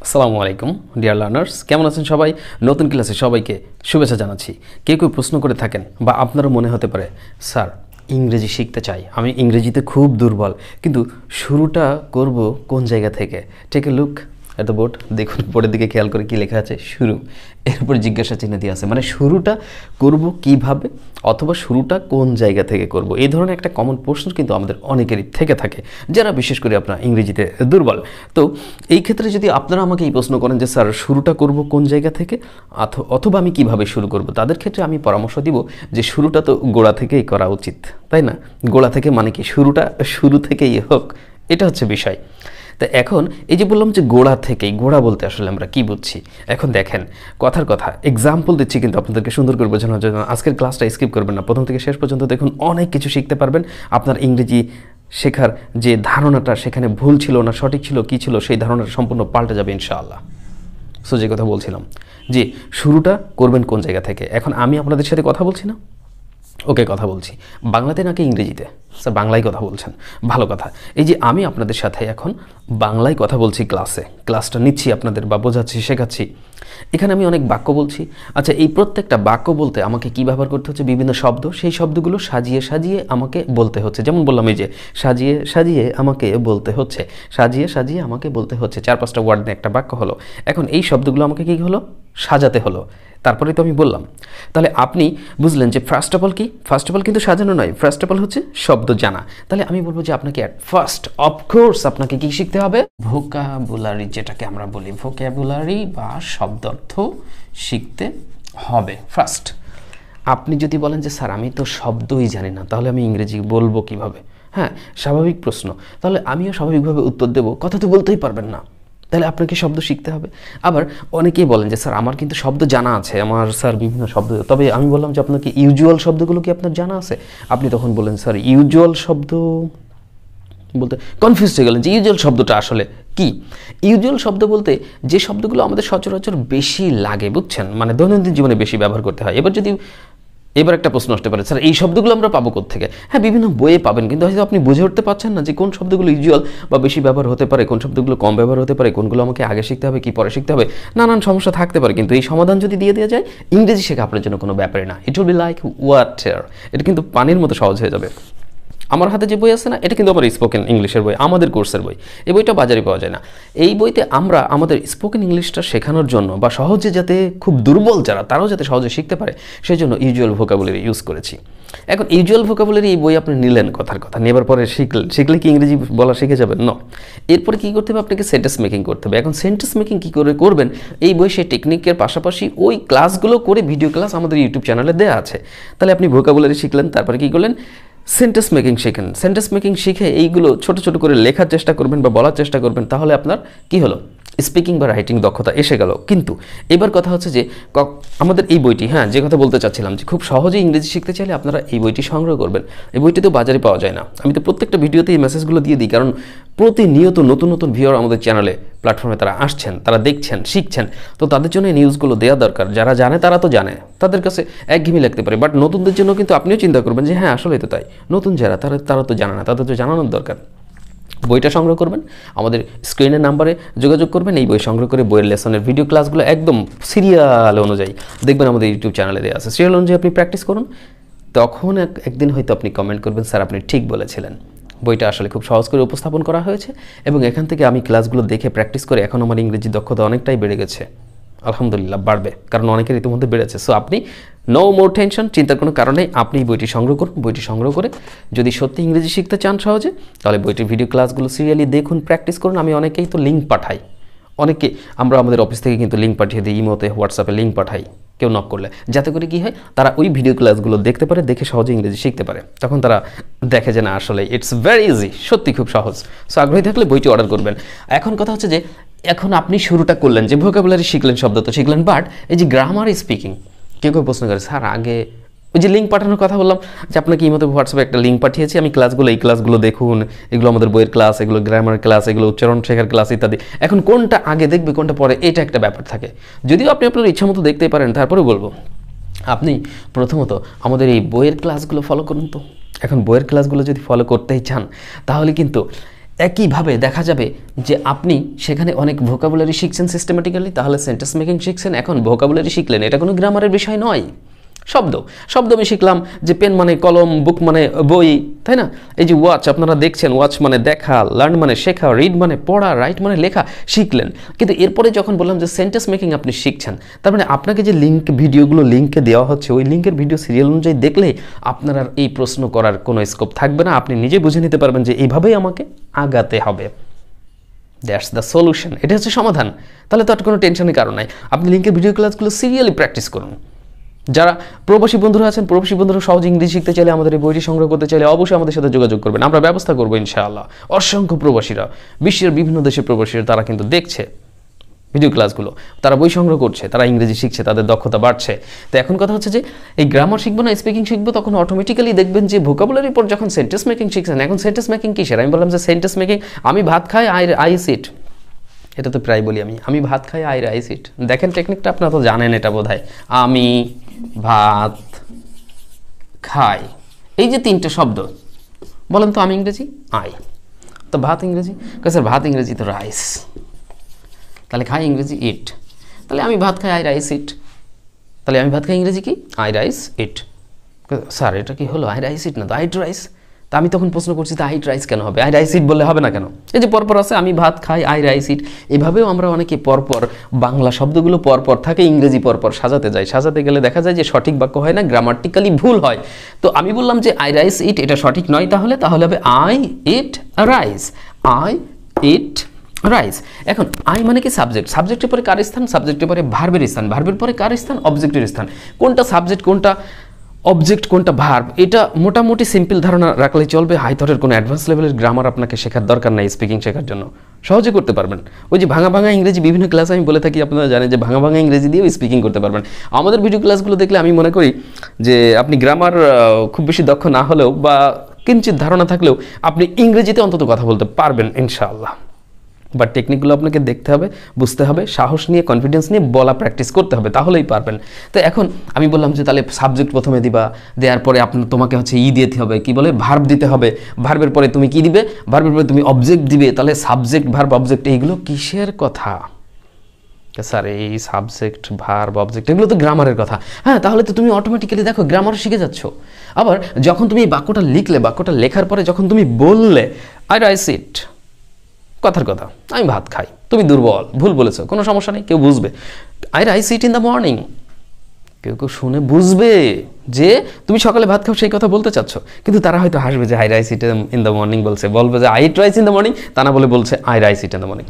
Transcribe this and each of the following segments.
আসসালামু আলাইকুম dear learners, কেমন আছেন সবাই? নতুন ক্লাসে সবাইকে শুভেচ্ছা জানাচ্ছি। কেউ কেউ প্রশ্ন করে থাকেন বা আপনারও মনে হতে পারে, স্যার ইংরেজি শিখতে চাই, আমি ইংরেজিতে খুব দুর্বল, কিন্তু শুরুটা করব কোন জায়গা থেকে? Take a look at the board, দেখুন বোর্ডের দিকে খেয়াল করে কি লেখা আছে, শুরু। এরপর জিজ্ঞাসা চিহ্ন দিয়ে আছে, মানে শুরুটা করব কিভাবে অথবা শুরুটা কোন জায়গা থেকে করব। এই ধরনের একটা কমন প্রশ্ন কিন্তু আমাদের অনেকেরই থেকে থাকে, যারা বিশেষ করে আপনারা ইংরেজিতে দুর্বল। তো এই ক্ষেত্রে যদি আপনারা আমাকে এই প্রশ্ন করেন যে স্যার শুরুটা করব কোন জায়গা থেকে অথবা আমি কিভাবে শুরু করব, তাদের ক্ষেত্রে আমি পরামর্শ দিব যে শুরুটা তো গোড়া থেকেই করা উচিত, তাই না? গোড়া থেকে মানে কি, শুরুটা শুরু থেকেই হোক, এটা হচ্ছে বিষয়। তা এখন এই যে বললাম যে গোড়া থেকেই, গোড়া বলতে আসলে আমরা কি বুঝছি? এখন দেখেন, কথার কথা এক্সাম্পল দিচ্ছি কিন্তু আপনাদেরকে সুন্দর করে বোঝানোর জন্য। আজকের ক্লাসটা স্কিপ করবেন না, প্রথম থেকে শেষ পর্যন্ত দেখুন, অনেক কিছু শিখতে পারবেন। আপনার ইংরেজি শেখার যে ধারণাটা সেখানে ভুল ছিল না সঠিক ছিল কী ছিল, সেই ধারণাটা সম্পূর্ণ পাল্টে যাবে ইনশাআল্লাহ। সো যে কথা বলছিলাম যে শুরুটা করবেন কোন জায়গা থেকে, এখন আমি আপনাদের সাথে কথা বলছি না, ওকে কথা বলছি বাংলাতে নাকি ইংরেজিতে? স্যার বাংলায় কথা বলছেন, ভালো কথা। এই যে আমি আপনাদের সাথে এখন বাংলায় কথা বলছি, ক্লাসটা নিচ্ছি আপনাদের বা বোঝাচ্ছি, শেখাচ্ছি। এখানে আমি অনেক বাক্য বলছি। আচ্ছা, এই প্রত্যেকটা বাক্য বলতে আমাকে কী ব্যবহার করতে হচ্ছে? বিভিন্ন শব্দ, সেই শব্দগুলো সাজিয়ে সাজিয়ে আমাকে বলতে হচ্ছে। যেমন বললাম এই যে সাজিয়ে সাজিয়ে আমাকে বলতে হচ্ছে, সাজিয়ে সাজিয়ে আমাকে বলতে হচ্ছে, 4-5টা ওয়ার্ড নিয়ে একটা বাক্য হলো। এখন এই শব্দগুলো আমাকে কী হলো? সাজাতে হলো। তারপরে তো আমি বললাম, তাহলে আপনি বুঝলেন যে ফার্স্ট অফ অল কি? ফার্স্ট অফ অল কিন্তু সাজানো নয়, ফার্স্ট অফ অল হচ্ছে শব্দ জানা। তাহলে আমি বলবো যে আপনাকে ফার্স্ট অফকোর্স আপনাকে কি শিখতে হবে? ভোকাবুলারি, যেটাকে আমরা বলি ভোকাবুলারি বা শব্দার্থ শিখতে হবে ফার্স্ট। আপনি যদি বলেন যে স্যার আমি তো শব্দই জানি না, তাহলে আমি ইংরেজি বলবো কিভাবে? হ্যাঁ, স্বাভাবিক প্রশ্ন। তাহলে আমিও স্বাভাবিকভাবে উত্তর দেবো, কথা তো বলতেই পারবেন না, তাহলে আপনাকে শব্দ শিখতে হবে। আবার অনেকেই বলেন যে স্যার আমার কিন্তু শব্দ জানা আছে, আমার স্যার বিভিন্ন শব্দ, তবে আমি বললাম যে আপনাকে ইউজুয়াল শব্দগুলো কি আপনার জানা আছে? আপনি তখন বলেন স্যার ইউজুয়াল শব্দ বলতে কনফিউজ হয়ে গেলেন যে ইউজুয়াল শব্দটা আসলে কি। ইউজুয়াল শব্দ বলতে যে শব্দগুলো আমাদের সচরাচর বেশি লাগে, বুঝছেন, মানে দৈনন্দিন জীবনে বেশি ব্যবহার করতে হয়। এবার একটা প্রশ্ন আসতে পারে, স্যার এই শব্দগুলো আমরা পাবো কোত্থেকে? হ্যাঁ, বিভিন্ন বইয়ে পাবেন, কিন্তু হয়তো আপনি বুঝে উঠতে পারছেন না যে কোন শব্দগুলো ইউজুয়াল বা বেশি ব্যবহার হতে পারে, কোন শব্দগুলো কম ব্যবহার হতে পারে, কোনগুলো আমাকে আগে শিখতে হবে কি পরে শিখতে হবে, নানান সমস্যা থাকতে পারে। কিন্তু এই সমাধান যদি দিয়ে দেওয়া যায়, ইংরেজি শেখা আপনার জন্য কোনো ব্যাপারই না। It will be like water, এটা কিন্তু পানির মতো সহজ হয়ে যাবে। আমার হাতে যে বই আছে না, এটা কিন্তু আমার স্পোকেন ইংলিশের বই, আমাদের কোর্সের বই। এই বইটা বাজারে পাওয়া যায় না। এই বইতে আমরা আমাদের স্পোকেন ইংলিশটা শেখানোর জন্য বা সহজে, যাতে খুব দুর্বল যারা তারাও যাতে সহজে শিখতে পারে, সেই জন্য ইউজুয়াল ভোকাবুলারি ইউজ করেছি। এখন ইউজুয়াল ভোকাবুলারি এই বই আপনি নিলেন, কথার কথা নেবার পরে শিখলে কি ইংরেজি বলা শিখে যাবেন? না। এরপরে কী করতে হবে? আপনাকে সেন্টেন্স মেকিং করতে হবে। এখন সেন্টেন্স মেকিং কী করে করবেন? এই বই সেই টেকনিকের পাশাপাশি ওই ক্লাসগুলো করে, ভিডিও ক্লাস আমাদের ইউটিউব চ্যানেলে দেওয়া আছে। তাহলে আপনি ভোকাবুলারি শিখলেন, তারপরে কী করলেন? সেন্টেন্স মেকিং শেখেন। সেন্টেন্স মেকিং শিখে এইগুলো ছোট ছোট করে লেখার চেষ্টা করবেন বা বলার চেষ্টা করবেন, তাহলে আপনার কি হলো? স্পিকিং বা রাইটিং দক্ষতা এসে গেল। কিন্তু এবার কথা হচ্ছে যে আমাদের এই বইটি, হ্যাঁ যে কথা বলতে চাচ্ছিলাম, যে খুব সহজে ইংরেজি শিখতে চাইলে আপনারা এই বইটি সংগ্রহ করবেন। এই বইটি তো বাজারে পাওয়া যায় না। আমি তো প্রত্যেকটা ভিডিওতে এই মেসেজগুলো দিয়ে দিই, কারণ প্রতিনিয়ত নতুন নতুন ভিউয়ার আমাদের চ্যানেলে প্ল্যাটফর্মে তারা আসছেন, তারা দেখছেন, শিখছেন। তো তাদের জন্য এই নিউজগুলো দেওয়া দরকার। যারা জানে তারা তো জানে, তাদের কাছে একঘেয়েমি লাগতে পারে, বাট নতুনদের জন্য কিন্তু আপনিও চিন্তা করবেন যে হ্যাঁ আসলেই তো তাই, নতুন যারা তারা তো জানে না, তাদের তো জানানোর দরকার। বইটা সংগ্রহ করবেন, আমাদের স্ক্রিনের নাম্বারে যোগাযোগ করবেন। এই বই সংগ্রহ করে বইয়ের লেসনের ভিডিও ক্লাসগুলো একদম সিরিয়াল অনুযায়ী দেখবেন আমাদের ইউটিউব চ্যানেলে দেওয়া আছে। সিরিয়াল অনুযায়ী আপনি প্র্যাকটিস করুন, তখন একদিন হয়তো আপনি কমেন্ট করবেন স্যার আপনি ঠিক বলেছিলেন। বইটা আসলে খুব সহজ করে উপস্থাপন করা হয়েছে, এবং এখান থেকে আমি ক্লাসগুলো দেখে প্র্যাকটিস করে এখন আমার ইংরেজি দক্ষতা অনেকটাই বেড়ে গেছে। আলহামদুলিল্লাহ বাড়বে, কারণ অনেকের ইতিমধ্যে বেড়েছে। সো আপনি নো মোর টেনশন, চিন্তার কোনো কারণে আপনি বইটি সংগ্রহ করুন। বইটি সংগ্রহ করে যদি সত্যি ইংরেজি শিখতে চান সহজে, তাহলে বইটির ভিডিও ক্লাসগুলো সিরিয়ালি দেখুন, প্র্যাকটিস করুন। আমি অনেকেই তো লিঙ্ক পাঠাই, আমরা আমাদের অফিস থেকে কিন্তু লিঙ্ক পাঠিয়ে দিই, ইমোতে হোয়াটসঅ্যাপে লিঙ্ক পাঠাই কেউ নক করলে, যাতে করে কী হয়, তারা ওই ভিডিও ক্লাসগুলো দেখতে পারে, দেখে সহজে ইংরেজি শিখতে পারে। তখন তারা দেখে যে না আসলে ইটস ভেরি ইজি, সত্যি খুব সহজ। সো আগ্রহী থাকলে বইটি অর্ডার করবেন। এখন কথা হচ্ছে যে এখন আপনি শুরুটা করলেন, যে ভোকাবুলারি শিখলেন, শব্দ তো শিখলেন, বাট এই যে গ্রামার স্পিকিং, কেউ প্রশ্ন করে স্যার আগে ওই যে লিঙ্ক পাঠানোর কথা বললাম, যে আপনাকে ইমোতে হোয়াটসঅ্যাপে একটা লিঙ্ক পাঠিয়েছি, আমি এই ক্লাসগুলো দেখুন, এগুলো আমাদের বইয়ের ক্লাস, এগুলো গ্রামার ক্লাস, এগুলো উচ্চারণ শেখার ক্লাস ইত্যাদি। এখন কোনটা আগে দেখবে কোনটা পরে, এটা একটা ব্যাপার থাকে। যদিও আপনি আপনার ইচ্ছা মতো দেখতেই পারেন, তারপরে বলবো আপনি প্রথমত আমাদের এই বইয়ের ক্লাসগুলো ফলো করুন। তো এখন বইয়ের ক্লাসগুলো যদি ফলো করতেই চান, তাহলে কিন্তু একইভাবে দেখা যাবে যে আপনি সেখানে অনেক ভোকাবুলারি শিখছেন সিস্টেম্যাটিক্যালি, তাহলে সেন্টেন্স মেকিং শিখছেন। এখন ভোকাবুলারি শিখলেন, এটা কোনো গ্রামারের বিষয় নয়। শব্দ আমি শিখলাম যে পেন মানে কলম, বুক মানে বই, তাই না? এই যে ওয়াচ আপনারা দেখছেন, ওয়াচ মানে দেখা, লার্ন মানে শেখা, রিড মানে পড়া, রাইট মানে লেখা, শিখলেন। কিন্তু এরপরে যখন বললাম যে সেন্টেন্স মেকিং আপনি শিখছেন, তার মানে আপনাকে যে ভিডিওগুলো লিঙ্কে দেওয়া হচ্ছে, ওই লিঙ্কের ভিডিও সিরিয়াল অনুযায়ী দেখলে আপনার আর এই প্রশ্ন করার কোনো স্কোপ থাকবে না। আপনি নিজে বুঝে নিতে পারবেন যে এইভাবেই আমাকে আগাতে হবে। দ্যাটস দ্য সলিউশন, এটা হচ্ছে সমাধান। তাহলে তো আর কোনো টেনশনের কারণ নাই। আপনি লিঙ্কের ভিডিও ক্লাসগুলো সিরিয়ালি প্র্যাকটিস করুন। যারা প্রবাসী বন্ধুরা আছেন, প্রবাসী বন্ধুরা সহজে ইংরেজি শিখতে চাইলে, আমাদের এই বইটি সংগ্রহ করতে চাইলে অবশ্যই আমাদের সাথে যোগাযোগ করবেন। আমরা ব্যবস্থা করবো ইনশাআল্লাহ। অসংখ্য প্রবাসীরা, বিশ্বের বিভিন্ন দেশের প্রবাসীরা, তারা কিন্তু দেখছে ভিডিও ক্লাসগুলো, তারা বই সংগ্রহ করছে, তারা ইংরেজি শিখছে, তাদের দক্ষতা বাড়ছে। তো এখন কথা হচ্ছে যে এই গ্রামার শিখবো না স্পিকিং শিখবো, তখন অটোমেটিক্যালি দেখবেন যে ভোকাবুলারির পর যখন সেন্টেন্স মেকিং শিখছেন, এখন সেন্টেন্স মেকিং কিসের? আমি বললাম যে সেন্টেন্স মেকিং, আমি ভাত খাই, আই সিট, এটা তো প্রায় বলি আমি ভাত খাই, আই সিট। দেখেন টেকনিকটা, আপনারা তো জানেন এটা বোধহয়। আমি ভাত খাই, এই যে তিনটে শব্দ, বলেন তো আমি ইংরেজি আই, তো ভাত ইংরেজি, স্যার ভাত ইংরেজি তো রাইস, তাহলে খাই ইংরেজি ইট, তাহলে আমি ভাত খাই, আই রাইস ইট, তাহলে আমি ভাত খাই ইংরেজি কি? I rice eat. স্যার এটা কি হলো? আই রাইস ইট না তো আই রাইস। তা আমি তখন প্রশ্ন করছি, তা আই রাইস কেন হবে? আই রাইস ইট বললে হবে না কেন? এই যে পরপর আছে, আমি ভাত খাই, আই রাইস ইট। এভাবেও আমরা অনেকে পরপর বাংলা শব্দগুলো পরপর থাকে, ইংরেজি পরপর সাজাতে যাই। সাজাতে গেলে দেখা যায় যে সঠিক বাক্য হয় না, গ্রামাটিক্যালি ভুল হয়। তো আমি বললাম যে আই রাইস ইট, এটা সঠিক নয়। তাহলে হবে I eat rice, I eat rice. এখন আই মানে কি? সাবজেক্ট, সাবজেক্টের পরে কার স্থান? সাবজেক্টের পরে ভার্বের স্থান, ভার্বের পরে কার স্থান? অবজেক্টের স্থান। কোনটা সাবজেক্ট, কোনটা অবজেক্ট, কোনটা ভার্ব, এটা মোটামুটি সিম্পল ধারণা রাখলেই চলবে। হাই থটের কোনো অ্যাডভান্স লেভেলের গ্রামার আপনাকে শেখার দরকার নাই স্পিকিং শেখার জন্য, সহজে করতে পারবেন। ওই যে ভাঙা ইংরেজি বিভিন্ন ক্লাসে আমি বলে থাকি, আপনারা জানেন যে ভাঙা ইংরেজি দিয়েও স্পিকিং করতে পারবেন। আমাদের ভিডিও ক্লাসগুলো দেখলে আমি মনে করি যে আপনি গ্রামার খুব বেশি দক্ষ না হলেও বা কিঞ্চিত ধারণা থাকলেও আপনি ইংরেজিতে অন্তত কথা বলতে পারবেন ইনশাআল্লাহ। বাট টেকনিকগুলো আপনাকে দেখতে হবে, বুঝতে হবে, সাহস নিয়ে, কনফিডেন্স নিয়ে বলা প্র্যাকটিস করতে হবে, তাহলেই পারবেন। তো এখন আমি বললাম যে তাহলে সাবজেক্ট প্রথমে দিবা, দেওয়ার পরে তোমাকে হচ্ছে দিতে হবে, কি বলে, ভার্ব দিতে হবে। ভার্বের পরে তুমি কি দিবে? ভার্বের পরে তুমি অবজেক্ট দিবে। তাহলে সাবজেক্ট, ভার্ব, অবজেক্ট, এইগুলো কিসের কথা? স্যার এই সাবজেক্ট, ভার্ব, অবজেক্ট এগুলো তো গ্রামারের কথা। হ্যাঁ, তাহলে তো তুমি অটোমেটিক্যালি দেখো গ্রামারও শিখে যাচ্ছ। আবার যখন তুমি এই বাক্যটা লিখলে, বাক্যটা লেখার পরে যখন তুমি বললে আই রাইস ইট, কথার কথা, আমি ভাত খাই, তুমি দুর্বল, ভুল বলেছো, কোনো সমস্যা নেই, কেউ বুঝবে। I rice it in the morning, কেউ শুনে বুঝবে যে তুমি সকালে ভাত খাও সেই কথা বলতে চাচ্ছ। কিন্তু তারা হয়তো হাসবে যে I rice it in the morning বলছে, বলবে যে I eat rice in the morning, তা না বলে বলছে I rice it in the morning.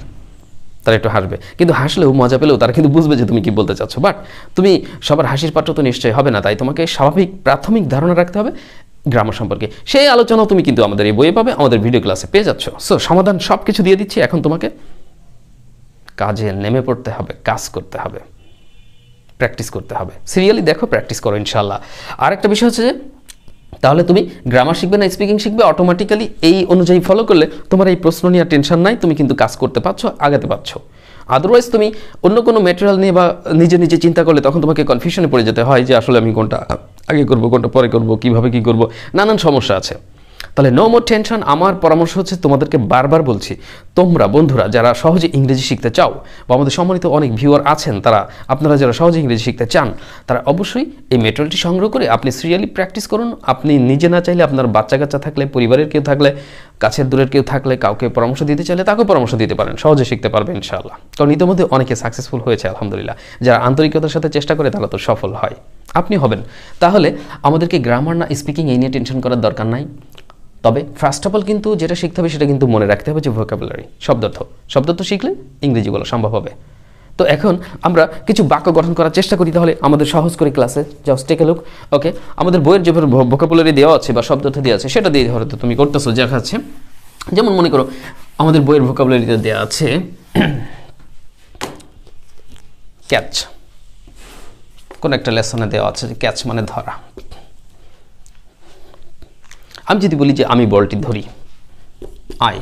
তারা একটু হাসবে, কিন্তু হাসলেও, মজা পেলেও তারা কিন্তু বুঝবে যে তুমি কি বলতে চাচ্ছ। বাট তুমি সবার হাসির পাত্র তো নিশ্চয়ই হবে না, তাই তোমাকে স্বাভাবিক প্রাথমিক ধারণা রাখতে হবে গ্রামার সম্পর্কে। সেই আলোচনাও তুমি কিন্তু আমাদের এই বইয়ে পাবে, আমাদের ভিডিও ক্লাসে পেয়ে যাচ্ছ। সো সমাধান সব কিছু দিয়ে দিচ্ছি, এখন তোমাকে কাজে নেমে পড়তে হবে, কাজ করতে হবে, প্র্যাকটিস করতে হবে। সিরিয়ালি দেখো, প্র্যাকটিস করো ইনশাল্লাহ। আর একটা বিষয় হচ্ছে যে তাহলে তুমি গ্রামার শিখবে না স্পিকিং শিখবে, অটোমেটিক্যালি এই অনুযায়ী ফলো করলে তোমার এই প্রশ্ন নিয়ে টেনশন নাই, তুমি কিন্তু কাজ করতে পারছো, আগাতে পারছো। আদারওয়াইজ তুমি অন্য কোনো ম্যাটেরিয়াল নিয়ে বা নিজে নিজে চিন্তা করলে তখন তোমাকে কনফিউশনে পড়ে যেতে হয় যে আসলে আমি কোনটা আগে করব, কোনটা পরে করব, কিভাবে কি করব, নানান সমস্যা আছে। তাহলে নো মোর টেনশন। আমার পরামর্শ হচ্ছে, তোমাদেরকে বারবার বলছি, তোমরা বন্ধুরা যারা সহজে ইংরেজি শিখতে চাও বা আমাদের সম্মানিত অনেক ভিউয়ার আছেন, আপনারা যারা সহজে ইংরেজি শিখতে চান, তারা অবশ্যই এই মেটেরিয়ালটি সংগ্রহ করে আপনি সিরিয়ালি প্র্যাকটিস করুন। আপনি নিজে না চাইলে আপনার বাচ্চা কাচ্চা থাকলে, পরিবারের কেউ থাকলে, কাছের দূরের কেউ থাকলে, কাউকে পরামর্শ দিতে চাইলে তাকেও পরামর্শ দিতে পারেন, সহজে শিখতে পারবে ইনশাআল্লাহ। কারণ ইতিমধ্যে অনেকে সাকসেসফুল হয়েছে আলহামদুলিল্লাহ। যারা আন্তরিকতার সাথে চেষ্টা করে তারা তো সফল হয়, আপনি হবেন। তাহলে আমাদেরকে গ্রামার না স্পিকিং এই নিয়ে টেনশন করার দরকার নাই। তবে ফার্স্ট অফ অল কিন্তু যেটা শিখতে হবে সেটা কিন্তু মনে রাখতে হবে যে ভোকাবুলারি, শব্দার্থ শিখলে ইংরেজি বলা সম্ভব হবে। তো এখন আমরা কিছু বাক্য গঠন করার চেষ্টা করি, তাহলে আমাদের সহজ করে ক্লাসে জাস্ট টেক এ লুক। ওকে, আমাদের বইয়ের যে ভোকাবুলারি দেওয়া আছে বা শব্দার্থ দেওয়া আছে সেটা দিয়ে হয়তো তুমি করতেছো, দেখাচ্ছে। যেমন মনে করো আমাদের বইয়ের ভোকাবুলারিতে দেওয়া আছে ক্যাচ, কোন একটা লেসনে দেওয়া আছে যে ক্যাচ মানে ধরা। আমি যদি বলি যে আমি বলটি ধরি, আই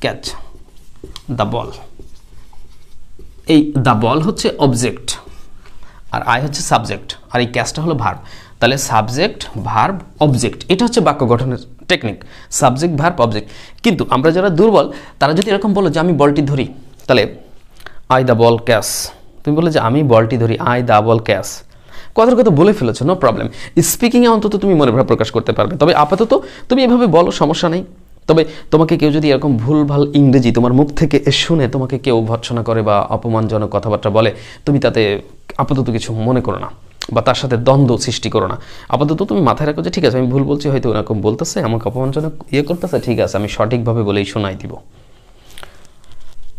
ক্যাচ দ্য বল, এই দ্য বল হচ্ছে অবজেক্ট আর আই হচ্ছে সাবজেক্ট আর এই ক্যাচটা হলো ভার্ব। তাহলে সাবজেক্ট ভার্ব অবজেক্ট, এটা হচ্ছে বাক্য গঠনের টেকনিক, সাবজেক্ট ভার্ব অবজেক্ট। কিন্তু আমরা যারা দুর্বল তারা যদি এরকম বলো যে আমি বলটি ধরি, তাহলে আই দ্য বল ক্যাচ, তুমি বলে যে আমি বলটি ধরি, আই দ্য বল ক্যাচ, কথার কথা বলে ফেলেছো, নো প্রবলেম। স্পিকিংয়ে অন্তত তুমি মনের ভাব প্রকাশ করতে পারবে। তবে আপাতত তুমি এভাবে বলো, সমস্যা নেই। তবে তোমাকে কেউ যদি এরকম ভুলভাল ইংরেজি তোমার মুখ থেকে শুনে তোমাকে কেউ ভর্ৎসনা করে বা অপমানজনক কথাবার্তা বলে, তুমি তাতে আপাতত কিছু মনে করো না বা তার সাথে দ্বন্দ্ব সৃষ্টি করো না। আপাতত তুমি মাথায় রাখো যে ঠিক আছে আমি ভুল বলছি, হয়তো এরকম বলতেছে, আমাকে অপমানজনক করতেছে, ঠিক আছে আমি সঠিকভাবে বলেই শোনাই দিব।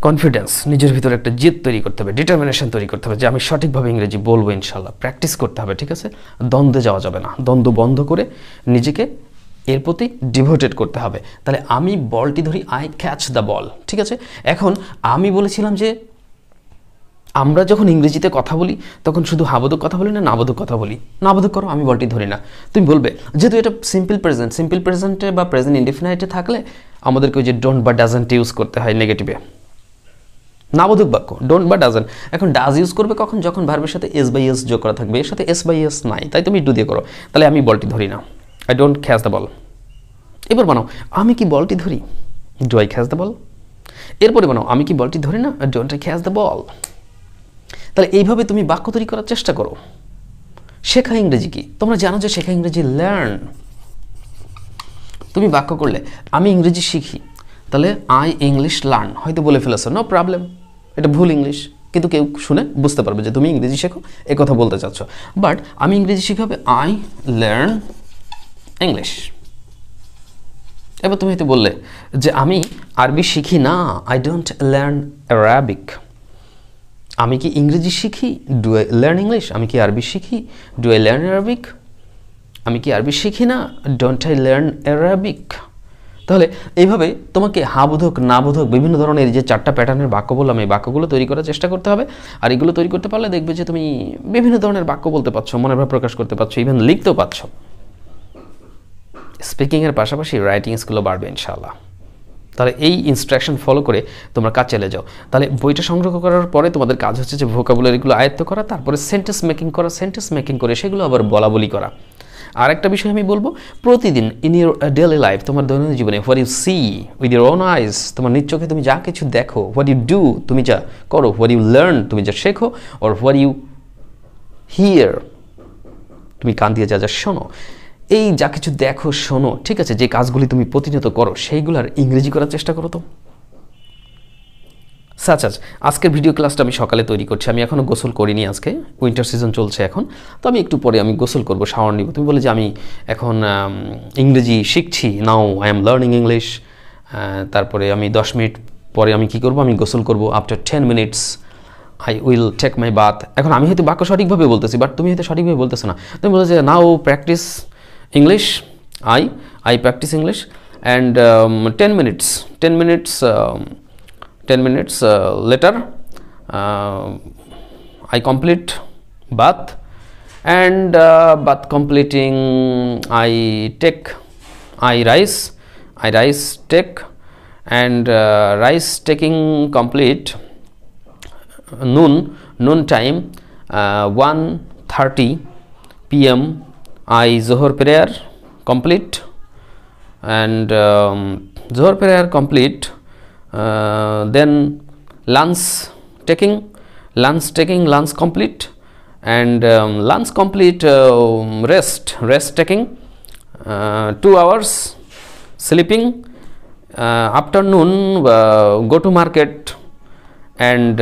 কনফিডেন্স, নিজের ভিতরে একটা জেদ তৈরি করতে হবে, ডিটারমিনেশন তৈরি করতে হবে যে আমি সঠিকভাবে ইংরেজি বলবো ইনশাল্লাহ। প্র্যাকটিস করতে হবে, ঠিক আছে? দ্বন্দ্বে যাওয়া যাবে না, দ্বন্দ্ব বন্ধ করে নিজেকে এর প্রতি ডিভোটেড করতে হবে। তাহলে আমি বলটি ধরি, আই ক্যাচ দ্য বল, ঠিক আছে? এখন আমি বলেছিলাম যে আমরা যখন ইংরেজিতে কথা বলি তখন শুধু হাবোধক কথা বলি না, নাবোধক কথা বলি। নাবোধক করো, আমি বলটি ধরি না। তুমি বলবে যেহেতু এটা সিম্পল প্রেজেন্টে বা প্রেজেন্ট ইনডিফিনাইটে থাকলে আমাদেরকে ওই যে ডোন্ট বা ডাজন্ট ইউজ করতে হয় নেগেটিভে। নাবোধক বাক্য ডোন্ট বা ডাজন্ট। এখন ডাজ ইউজ করবে কখন? যখন ভার্বের সাথে এস বাই এস যোগ করা থাকবে, এর সাথে এস বাই এস নাই, তাই তুমি ডু দিয়ে করো। তাহলে আমি বলটি ধরি না, I don't catch the ball. এবার বানাও আমি কি বলটি ধরি, do I catch the ball. এরপরে বানাও আমি কি বলটি ধরি না, don't I catch the ball. তাহলে এইভাবে তুমি বাক্য তৈরি করার চেষ্টা করো। শেখা ইংরেজি কি? তোমরা জানো যে শেখা ইংরেজি লার্ন। তুমি বাক্য করলে আমি ইংরেজি শিখি, তাহলে আই ইংলিশ লার্ন, হয়তো বলে ফেলেছো, নো প্রবলেম, এটা ভুল ইংলিশ, কিন্তু কেউ শুনে বুঝতে পারবে যে তুমি ইংরেজি শেখো, এ কথা বলতে চাচ্ছ। বাট আমি ইংরেজি শিখি হবে আই লার্ন ইংলিশ। এবার তুমি হয়তো বললে যে আমি আরবি শিখি না, আই ডোন্ট লার্ন অ্যারাবিক। আমি কি ইংরেজি শিখি, ডু আই লার্ন ইংলিশ। আমি কি আরবি শিখি, ডু আই লার্ন অ্যারাবিক। আমি কি আরবি শিখি না, ডোন্ট আই লার্ন অ্যারাবিক। তাহলে এইভাবে তোমাকে হাবোধক নাবোধক বিভিন্ন ধরনের যে 4টা প্যাটার্নের বাক্য বললাম, এই বাক্যগুলো তৈরি করার চেষ্টা করতে হবে। আর এগুলো তৈরি করতে পারলে দেখবে যে তুমি বিভিন্ন ধরনের বাক্য বলতে পারছো, মনের ভাব প্রকাশ করতে পারছো, ইভেন লিখতেও পারছো। স্পিকিংয়ের পাশাপাশি রাইটিং স্কিলও বাড়বে ইনশাআল্লাহ। তাহলে এই ইনস্ট্রাকশন ফলো করে তোমরা কাজ চালিয়ে যাও। তাহলে বইটা সংগ্রহ করার পরে তোমাদের কাজ হচ্ছে যে ভোকাবুলারিগুলো আয়ত্ত করা, তারপরে সেন্টেন্স মেকিং করে সেগুলো আবার বলা বলি করা। আর একটা বিষয় আমি বলবো, প্রতিদিন ইন ইউর ডেইলি লাইফ, তোমার দৈনন্দিন জীবনে, what you see with your own eyes, তোমার নিজ চোখে তুমি যা কিছু দেখো, হোয়াট ইউ ডু, তুমি যা করো, হোয়াট ইউ লার্ন, তুমি যা শেখো, অর হোয়াট ইউ হিয়ার, তুমি কান দিয়ে যা যা শোনো, এই যা কিছু দেখো শোনো, ঠিক আছে, যে কাজগুলি তুমি প্রতিনিয়ত করো সেইগুলার ইংরেজি করার চেষ্টা করো। তো আজকের ভিডিও ক্লাসটা আমি সকালে তৈরি করছি, আমি এখনও গোসল করিনি, আজকে উইন্টার সিজন চলছে এখন, তো আমি একটু পরে আমি গোসল করবো, শাওয়ার নিব। তুমি বলে যে আমি এখন ইংরেজি শিখছি, now I am learning English. তারপরে আমি 10 মিনিট পরে আমি কি করব, আমি গোসল করব। After 10 minutes I will take my bath. এখন আমি হয়তো বাক্য সঠিকভাবে বলতেছি, বাট তুমি হয়তো সঠিকভাবে বলতেছো না। তুমি বলে যে now practice English, I practice English, and 10 minutes later I complete bath, and bath completing I rice take, and rice taking complete noon time, 1:30 p.m. I Zohar prayer complete, and Zohar prayer complete, then lunch taking lunch complete, and lunch complete, rest taking, 2 hours sleeping, afternoon go to market and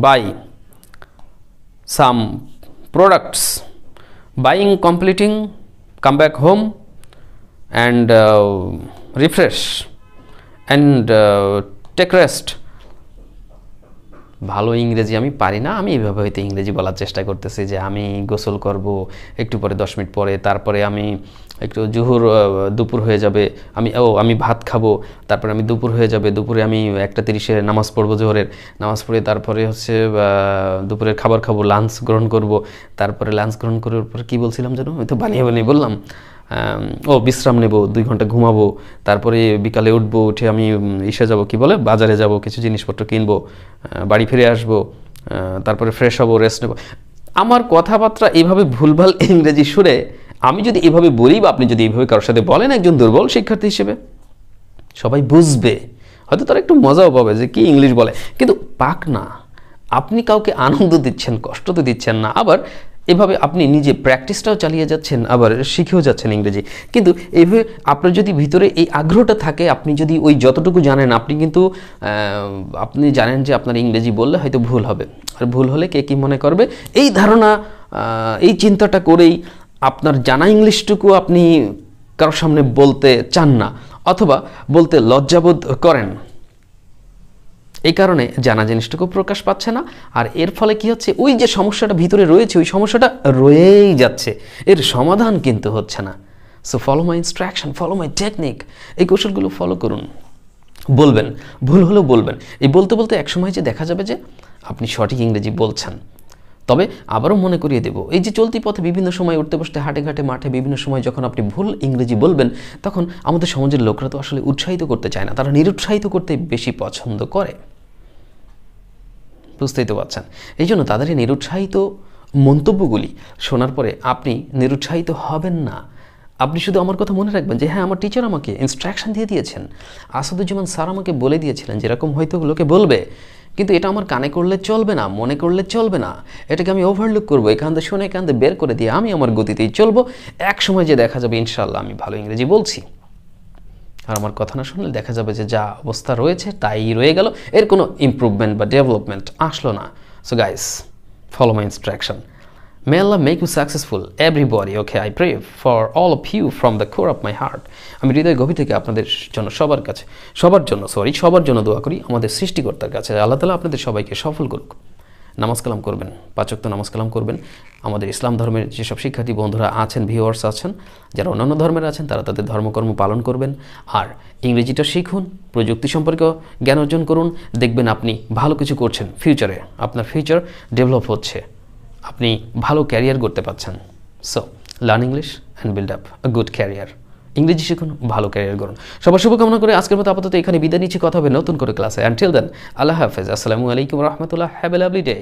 buy some products, buying completing, come back home and refresh and take rest. ভালো ইংরেজি আমি পারি না, আমি এইভাবে হয়তো ইংরেজি বলার চেষ্টা করতেছি যে আমি গোসল করব একটু পরে, 10 মিনিট পরে, তারপরে আমি একটু জোহর, দুপুর হয়ে যাবে, আমি ভাত খাবো, তারপরে আমি দুপুর হয়ে যাবে, দুপুরে আমি 1:30-এ নামাজ পড়বো, জোহরের নামাজ পড়ে তারপরে হচ্ছে দুপুরের খাবার খাবো, লাঞ্চ গ্রহণ করব, তারপরে লাঞ্চ গ্রহণ করার পর কী বলছিলাম যেন, আমি তো বানিয়ে বললাম, বিশ্রাম নেব, 2 ঘন্টা ঘুমাবো, তারপরে বিকালে উঠবো, উঠে আমি যাব, কি বলে, বাজারে যাব, কিছু জিনিসপত্র কিনবো, বাড়ি ফিরে আসবো, তারপরে ফ্রেশ হবো, রেস্ট নেব। আমার কথাবার্তা এইভাবে ভুলভাল ইংরেজি সুরে আমি যদি এভাবে বলি বা আপনি যদি এইভাবে কারোর সাথে বলেন একজন দুর্বল শিক্ষার্থী হিসেবে, সবাই বুঝবে, হয়তো তারা একটু মজাও পাবে যে কি ইংলিশ বলে, কিন্তু পাক না। আপনি কাউকে আনন্দ দিচ্ছেন, কষ্ট তো দিচ্ছেন না, আবার এভাবে আপনি নিজে প্র্যাকটিসটাও চালিয়ে যাচ্ছেন, আবার শিখেও যাচ্ছেন ইংরেজি। কিন্তু এইভাবে আপনার যদি ভিতরে এই আগ্রহটা থাকে, আপনি যদি ওই যতটুকু জানেন, আপনি কিন্তু আপনি জানেন যে আপনার ইংরেজি বললে হয়তো ভুল হবে, আর ভুল হলে কে কী মনে করবে, এই ধারণা, এই চিন্তাটা করেই আপনার জানা ইংলিশটুকু আপনি কারোর সামনে বলতে চান না, অথবা বলতে লজ্জাবোধ করেন। এই কারণে জানা জিনিসটুকু প্রকাশ পাচ্ছে না, আর এর ফলে কি হচ্ছে, ওই যে সমস্যাটা ভিতরে রয়েছে ওই সমস্যাটা রয়েই যাচ্ছে, এর সমাধান কিন্তু হচ্ছে না। So follow my instruction, follow my technique, এই কৌশলগুলো ফলো করুন। বলবেন, ভুল হলেও বলবেন। এই বলতে বলতে একসময় যে দেখা যাবে যে আপনি সঠিক ইংরেজি বলছেন। তবে আবারও মনে করিয়ে দেব, এই যে চলতি পথে বিভিন্ন সময় উঠতে বসতে হাটে ঘাটে মাঠে বিভিন্ন সময় যখন আপনি ভুল ইংরেজি বলবেন, তখন আমাদের সমাজের লোকরা তো আসলে উৎসাহিত করতে চায় না, তারা নিরুৎসাহিত করতে বেশি পছন্দ করে। বুঝতেই তো পারছেন। এই জন্য তাদের এই নিরুৎসাহিত মন্তব্যগুলি শোনার পরে আপনি নিরুৎসাহিত হবেন না। আপনি শুধু আমার কথা মনে রাখবেন যে হ্যাঁ, আমার টিচার আমাকে ইনস্ট্রাকশন দিয়ে দিয়েছেন, আসাদুজ্জামান স্যার আমাকে বলে দিয়েছিলেন যেরকম হয়তো লোকে বলবে, কিন্তু এটা আমার কানে করলে চলবে না, মনে করলে চলবে না, এটাকে আমি ওভারলুক করবো, এখান থেকে শুনে এখান থেকে বের করে দিয়ে আমি আমার গতিতেই চলবো। এক সময় যে দেখা যাবে ইনশাল্লাহ আমি ভালো ইংরেজি বলছি, আর আমার কথা না শুনলে দেখা যাবে যে যা অবস্থা রয়েছে তাই রয়ে গেল, এর কোনো ইমপ্রুভমেন্ট বা ডেভেলপমেন্ট আসলো না। So guys, follow my instruction. May Allah make you successful, everybody. Okay, I pray for all of you from the core of my heart. আমি হৃদয় গভীর থেকে আপনাদের জন্য সবার জন্য দোয়া করি, আমাদের সৃষ্টিকর্তার কাছে আল্লাহ তাআলা আপনাদের সবাইকে সফল করুক। নামাজ কালাম করবেন, 5 ওয়াক্ত নামাজ কালাম করবেন। আমাদের ইসলাম ধর্মের যেসব শিক্ষার্থী বন্ধুরা আছেন, ভিউয়ার্স আছেন, যারা অন্যান্য ধর্মের আছেন, তারা তাদের ধর্মকর্ম পালন করবেন। আর ইংরেজিটা শিখুন, প্রযুক্তি সম্পর্কে জ্ঞান অর্জন করুন, দেখবেন আপনি ভালো কিছু করছেন, ফিউচারে আপনার ফিউচার ডেভেলপ হচ্ছে, আপনি ভালো ক্যারিয়ার করতে পারছেন। So learn English and build up a good career. ইংরেজি শিখুন, ভালো ক্যারিয়ার করুন। সবার শুভকামনা করে আজকের মতো আপাতত এখানে বিদায় নিচ্ছি, কথা হবে নতুন করে ক্লাসে। আনটিল দেন, আল্লাহ হাফেজ, আসসালামু আলাইকুম রহমতুল্লাহ, হ্যাভ এ লাভলি ডে।